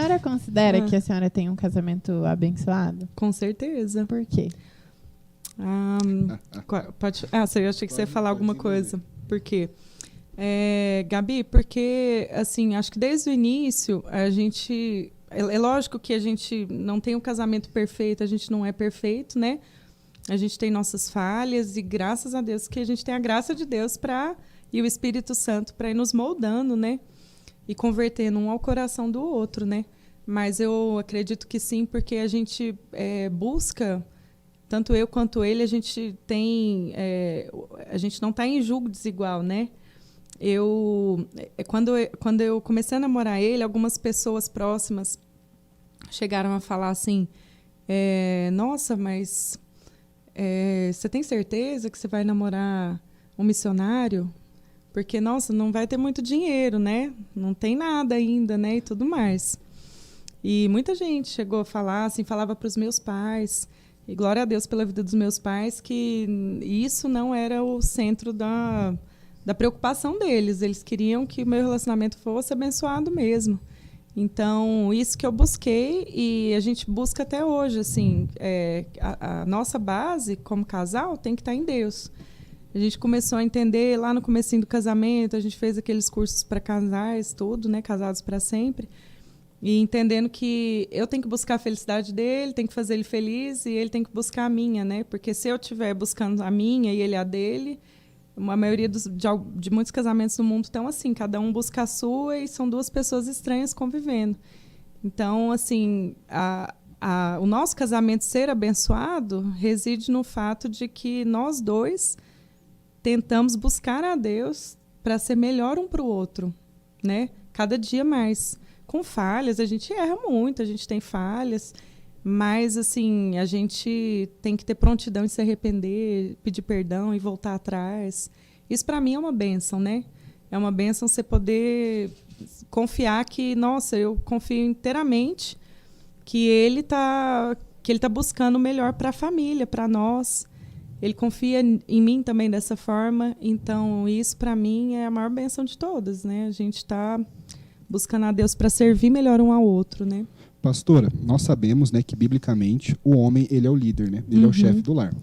senhora considera que a senhora tem um casamento abençoado? Com certeza. Por quê? Eu achei que você ia falar alguma coisa. Por quê? Gabi, porque, assim, acho que desde o início, a gente... É lógico que a gente não tem um casamento perfeito, a gente não é perfeito, né? A gente tem nossas falhas e graças a Deus que a gente tem a graça de Deus e o Espírito Santo para ir nos moldando, né? E convertendo um ao coração do outro, né? Mas eu acredito que sim, porque a gente busca, tanto eu quanto ele, a gente não está em julgo desigual, né? Quando eu comecei a namorar ele, algumas pessoas próximas chegaram a falar assim, nossa, mas você tem certeza que você vai namorar um missionário? Porque, nossa, não vai ter muito dinheiro, né? Não tem nada ainda, né? E tudo mais. E muita gente chegou a falar, assim, falava para os meus pais, e glória a Deus pela vida dos meus pais, que isso não era o centro da preocupação deles. Eles queriam que o meu relacionamento fosse abençoado mesmo. Então, isso que eu busquei e a gente busca até hoje. Assim, a nossa base como casal tem que estar em Deus. A gente começou a entender lá no comecinho do casamento, a gente fez aqueles cursos para casais, tudo, né? Casados para sempre. E entendendo que eu tenho que buscar a felicidade dele, tenho que fazer ele feliz e ele tem que buscar a minha, né? Porque se eu estiver buscando a minha e ele a dele... A maioria de muitos casamentos no mundo estão assim, cada um busca a sua e são duas pessoas estranhas convivendo. Então, assim, o nosso casamento ser abençoado reside no fato de que nós dois tentamos buscar a Deus para ser melhor um para o outro, né? Cada dia mais. Com falhas, a gente erra muito, a gente tem falhas, mas, assim, a gente tem que ter prontidão em se arrepender, pedir perdão e voltar atrás. Isso, para mim, é uma bênção, né? É uma bênção você poder confiar que, nossa, eu confio inteiramente que ele tá buscando o melhor para a família, para nós. Ele confia em mim também dessa forma. Então, isso, para mim, é a maior bênção de todas, né? A gente está buscando a Deus para servir melhor um ao outro, né? Pastora, nós sabemos, né, que biblicamente o homem ele é o líder, né? Ele é o chefe do lar.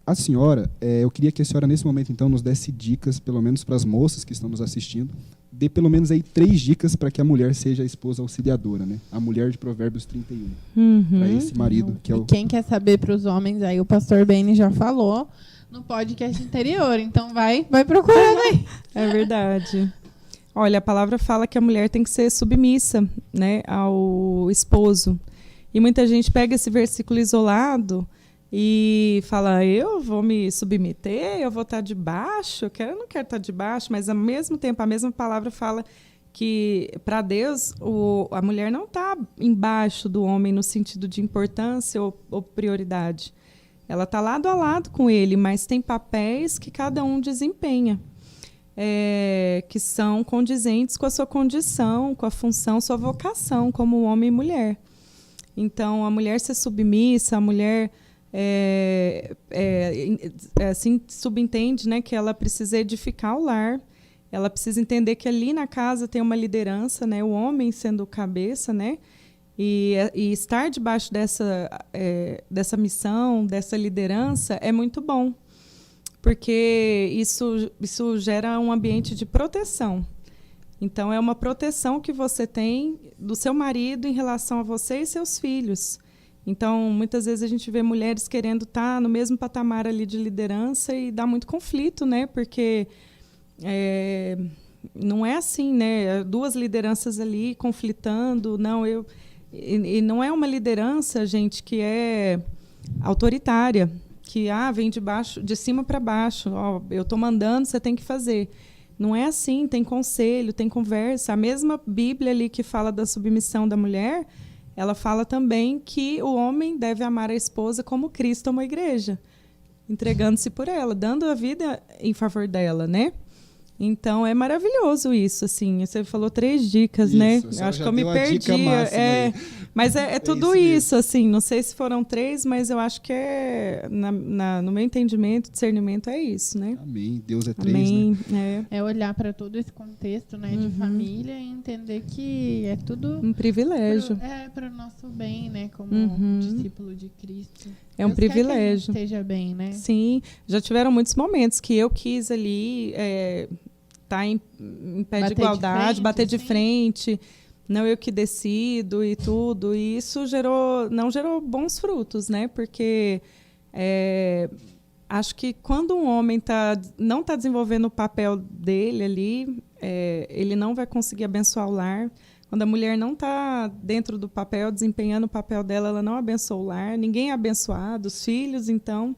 A senhora, eu queria que a senhora nesse momento então nos desse dicas, pelo menos para as moças que estão nos assistindo, dê pelo menos aí 3 dicas para que a mulher seja a esposa auxiliadora, né? A mulher de Provérbios 31. Para esse marido que é o... E quem quer saber para os homens aí, o pastor Beni já falou no podcast anterior, então vai procurando aí. É verdade. Olha, a palavra fala que a mulher tem que ser submissa, né, ao esposo. E muita gente pega esse versículo isolado e fala, eu vou me submeter, eu vou estar debaixo, eu não quero estar debaixo, mas ao mesmo tempo a mesma palavra fala que para Deus a mulher não está embaixo do homem no sentido de importância ou prioridade. Ela está lado a lado com ele, mas tem papéis que cada um desempenha. Que são condizentes com a sua condição, com a função, sua vocação como homem e mulher. Então, a mulher ser submissa, a mulher assim subentende, né, que ela precisa edificar o lar, ela precisa entender que ali na casa tem uma liderança, né, o homem sendo o cabeça, né, e estar debaixo dessa missão, dessa liderança é muito bom. Porque isso gera um ambiente de proteção. Então, é uma proteção que você tem do seu marido em relação a você e seus filhos. Então, muitas vezes a gente vê mulheres querendo estar no mesmo patamar ali de liderança e dá muito conflito, né? Porque não é assim, né? 2 lideranças ali conflitando. E não é uma liderança, gente, que é autoritária. Que vem de cima para baixo, eu estou mandando, você tem que fazer. Não é assim, tem conselho, tem conversa. A mesma Bíblia ali que fala da submissão da mulher, ela fala também que o homem deve amar a esposa como Cristo amou a igreja, entregando-se por ela, dando a vida em favor dela, né? Então, é maravilhoso isso, assim. Você falou 3 dicas, né? Eu acho que eu me perdi. Mas é tudo isso, assim. Não sei se foram 3, mas eu acho que no meu entendimento, discernimento é isso, né? Amém. Deus é 3, Amém. né? É olhar para todo esse contexto, né, de família e entender que é tudo Um privilégio. para o nosso bem, né, como discípulo de Cristo. É um Deus quer que a privilégio. gente esteja bem, né? Sim, já tiveram muitos momentos que eu quis ali estar em pé de igualdade, bater de frente, não eu que decido e tudo. E isso não gerou bons frutos, né? Porque acho que quando um homem não está desenvolvendo o papel dele ali, ele não vai conseguir abençoar o lar. Quando a mulher não está dentro do papel, desempenhando o papel dela, ela não abençoa o lar, ninguém é abençoado, os filhos, então,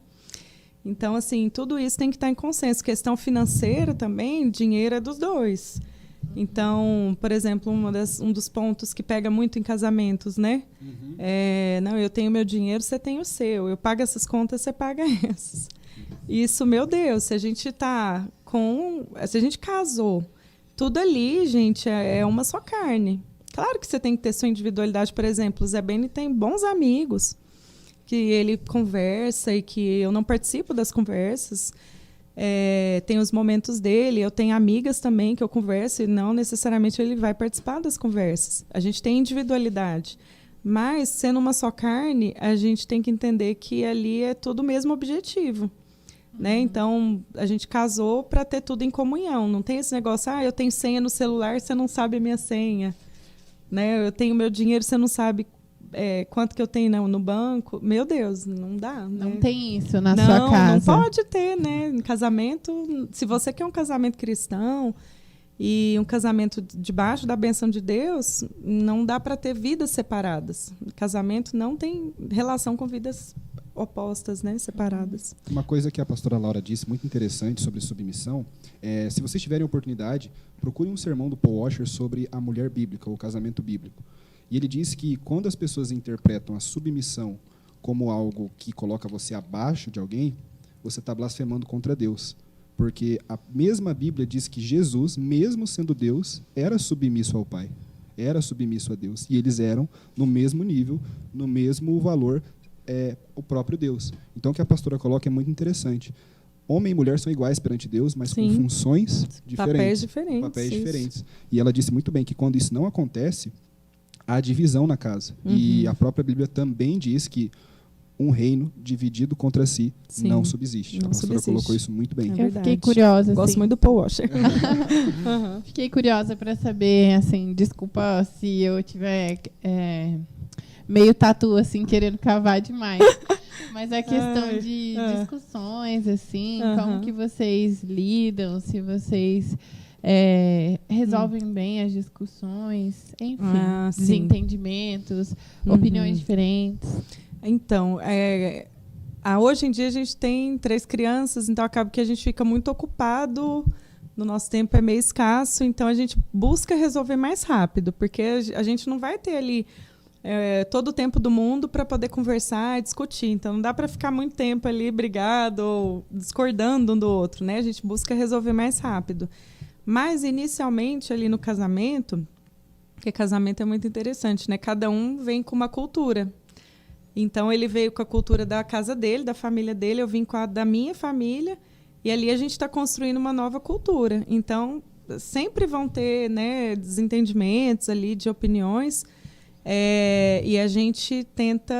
assim, tudo isso tem que estar em consenso. Questão financeira também, dinheiro é dos dois. Então, por exemplo, um dos pontos que pega muito em casamentos, né? Não, eu tenho meu dinheiro, você tem o seu. Eu pago essas contas, você paga essas. Isso, meu Deus, se a gente casou, tudo ali, gente, é uma só carne. Claro que você tem que ter sua individualidade. Por exemplo, o Zé Beni tem bons amigos que ele conversa e que eu não participo das conversas. Tem os momentos dele. Eu tenho amigas também que eu converso e não necessariamente ele vai participar das conversas. A gente tem individualidade. Mas, sendo uma só carne, a gente tem que entender que ali é tudo o mesmo objetivo. Né? Então, a gente casou para ter tudo em comunhão. Não tem esse negócio, eu tenho senha no celular, você não sabe a minha senha. Né? Eu tenho meu dinheiro, você não sabe quanto que eu tenho no banco. Meu Deus, não dá. Né? Não tem isso na sua casa. Não pode ter, né? Em casamento, se você quer um casamento cristão e um casamento debaixo da bênção de Deus, não dá para ter vidas separadas. Casamento não tem relação com vidas opostas, né, separadas. Uma coisa que a pastora Laura disse muito interessante sobre submissão se vocês tiverem oportunidade, procurem um sermão do Paul Washer sobre a mulher bíblica, o casamento bíblico. E ele diz que quando as pessoas interpretam a submissão como algo que coloca você abaixo de alguém, você está blasfemando contra Deus. Porque a mesma Bíblia diz que Jesus, mesmo sendo Deus, era submisso ao Pai, era submisso a Deus. E eles eram no mesmo nível, no mesmo valor, o próprio Deus. Então, o que a pastora coloca é muito interessante. Homem e mulher são iguais perante Deus, mas com funções diferentes. Papéis diferentes. E ela disse muito bem que quando isso não acontece, há divisão na casa. E a própria Bíblia também diz que um reino dividido contra si não subsiste. A pastora colocou isso muito bem. Eu fiquei curiosa. Gosto muito do Paul Washer. Fiquei curiosa para saber, assim, desculpa se eu tiver meio tatu, assim, querendo cavar demais. Mas a questão de discussões, assim, como que vocês lidam, se vocês resolvem bem as discussões, enfim, desentendimentos, opiniões diferentes. Então, hoje em dia a gente tem 3 crianças, então acaba que a gente fica muito ocupado, no nosso tempo é meio escasso, então a gente busca resolver mais rápido, porque a gente não vai ter ali todo o tempo do mundo para poder conversar e discutir. Então, não dá para ficar muito tempo ali brigado ou discordando um do outro, né? A gente busca resolver mais rápido. Mas, inicialmente, ali no casamento, porque casamento é muito interessante, né? Cada um vem com uma cultura. Então, ele veio com a cultura da casa dele, da família dele, eu vim com a da minha família, e ali a gente está construindo uma nova cultura. Então, sempre vão ter, né, desentendimentos ali de opiniões, e a gente tenta...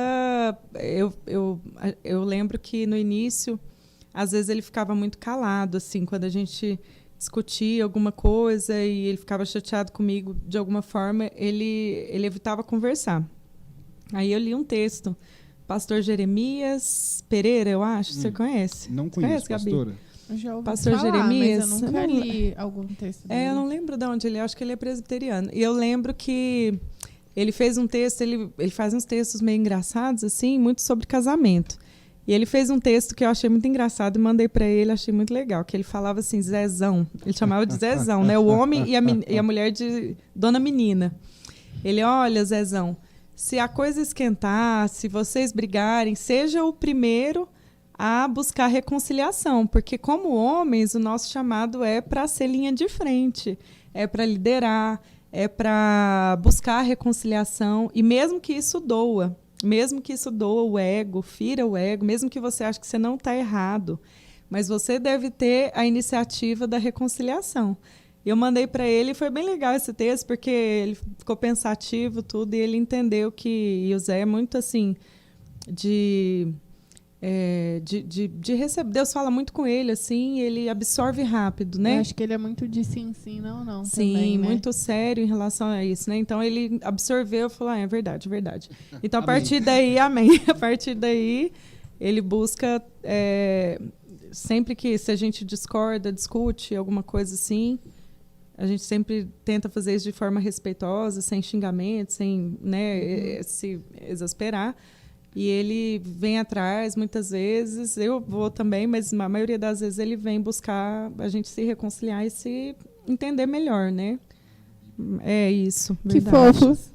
Eu lembro que no início, às vezes ele ficava muito calado, assim, quando a gente discutia alguma coisa e ele ficava chateado comigo de alguma forma, ele evitava conversar. Aí eu li um texto, pastor Jeremias Pereira, eu acho, você conhece? Não conheço, pastora. Eu já ouvi pastor falar, Jeremias, mas eu nunca li algum texto dele. Eu não lembro de onde ele é, acho que ele é presbiteriano. E eu lembro que ele fez um texto, ele faz uns textos meio engraçados, assim, muito sobre casamento. E ele fez um texto que eu achei muito engraçado e mandei para ele, achei muito legal, que ele falava assim, Zezão. Ele chamava de Zezão, né? O homem e a mulher de Dona Menina. Ele, olha, Zezão, se a coisa esquentar, se vocês brigarem, seja o primeiro a buscar reconciliação, porque como homens, o nosso chamado é para ser linha de frente, é para liderar, é para buscar a reconciliação, e mesmo que isso doa o ego, fira o ego, mesmo que você ache que você não está errado, mas você deve ter a iniciativa da reconciliação. Eu mandei para ele, e foi bem legal esse texto, porque ele ficou pensativo, tudo, e ele entendeu que o Zé é muito assim, de receber. Deus fala muito com ele, assim, e ele absorve rápido, né? Eu acho que ele é muito de sim, não. Sim, também, né? muito sério em relação a isso, né? Então ele absorveu e falou, é verdade, verdade. Então a partir daí, amém. A partir daí, ele busca, sempre que se a gente discorda, discute, alguma coisa assim, a gente sempre tenta fazer isso de forma respeitosa, sem xingamento, sem, né, se exasperar. E ele vem atrás, muitas vezes, eu vou também, mas a maioria das vezes ele vem buscar a gente se reconciliar e se entender melhor, né? É isso. Que verdade. fofos.